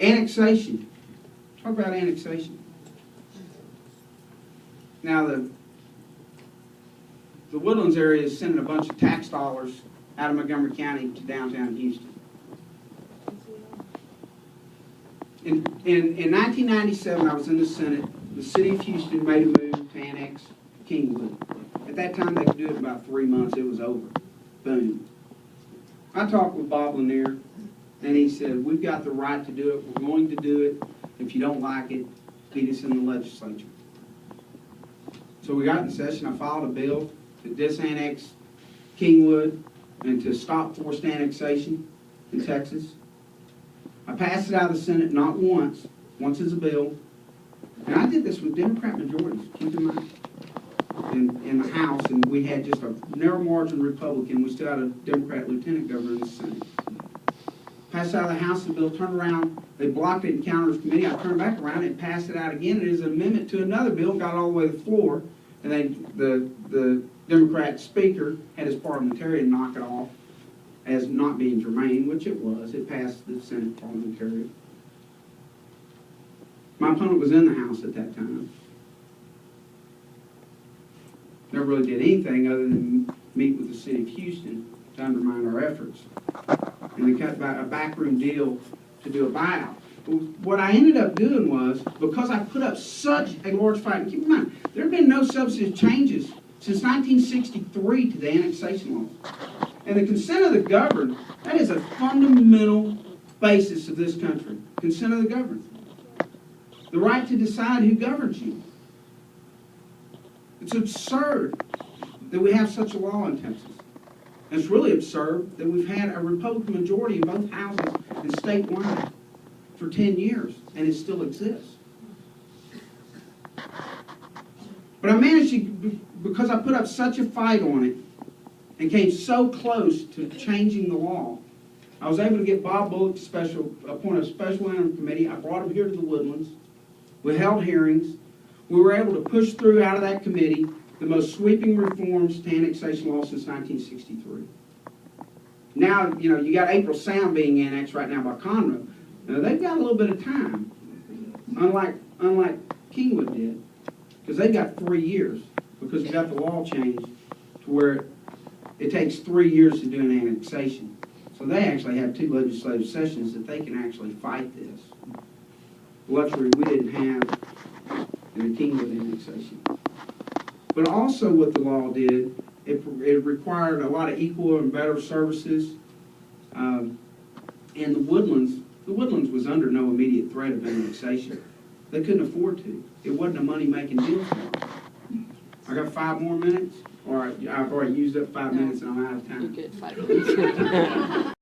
Annexation. Talk about annexation. Now the Woodlands area is sending a bunch of tax dollars out of Montgomery County to downtown Houston. In 1997, I was in the Senate. The city of Houston made a move to annex Kingwood. At that time, they could do it in about 3 months. It was over. Boom. I talked with Bob Lanier, and he said, we've got the right to do it. We're going to do it. If you don't like it, beat us in the legislature. So we got in session. I filed a bill to disannex Kingwood and to stop forced annexation in Texas. I passed it out of the Senate not once as a bill. And I did this with Democrat majorities, keep in mind, in the House, and we had just a narrow margin Republican. We still had a Democrat lieutenant governor in the Senate. Passed out of the House, the bill turned around, they blocked it in Counters Committee. I turned back around and passed it out again. It is an amendment to another bill, got all the way to the floor, and the Democrat speaker had his parliamentarian knock it off as not being germane, which it was. It passed the Senate parliamentarian. My opponent was in the House at that time. Never really did anything other than meet with the city of Houston to undermine our efforts. And they cut a backroom deal to do a buyout. What I ended up doing was, because I put up such a large fight, and keep in mind, there have been no substantive changes since 1963 to the annexation laws. And the consent of the governed, that is a fundamental basis of this country. Consent of the governed. The right to decide who governs you. It's absurd that we have such a law in Texas. And it's really absurd that we've had a Republican majority in both houses and statewide for 10 years, and it still exists. But I managed to, because I put up such a fight on it and came so close to changing the law, I was able to get Bob Bullock to appoint a special interim committee. I brought him here to the Woodlands. We held hearings. We were able to push through out of that committee the most sweeping reforms to annexation law since 1963. Now, you got April Sound being annexed right now by Conroe. Now, they've got a little bit of time, unlike Kingwood did, because they've got 3 years, because we got the law changed to where it takes 3 years to do an annexation. So they actually have 2 legislative sessions that they can actually fight this. Luxury we didn't have in the Kingwood annexation. But also what the law did, it required a lot of equal and better services. And the Woodlands was under no immediate threat of annexation. They couldn't afford to. It wasn't a money-making deal for them. I got 5 more minutes? Or I've already used up 5 minutes and I'm out of time. You're good, 5 minutes.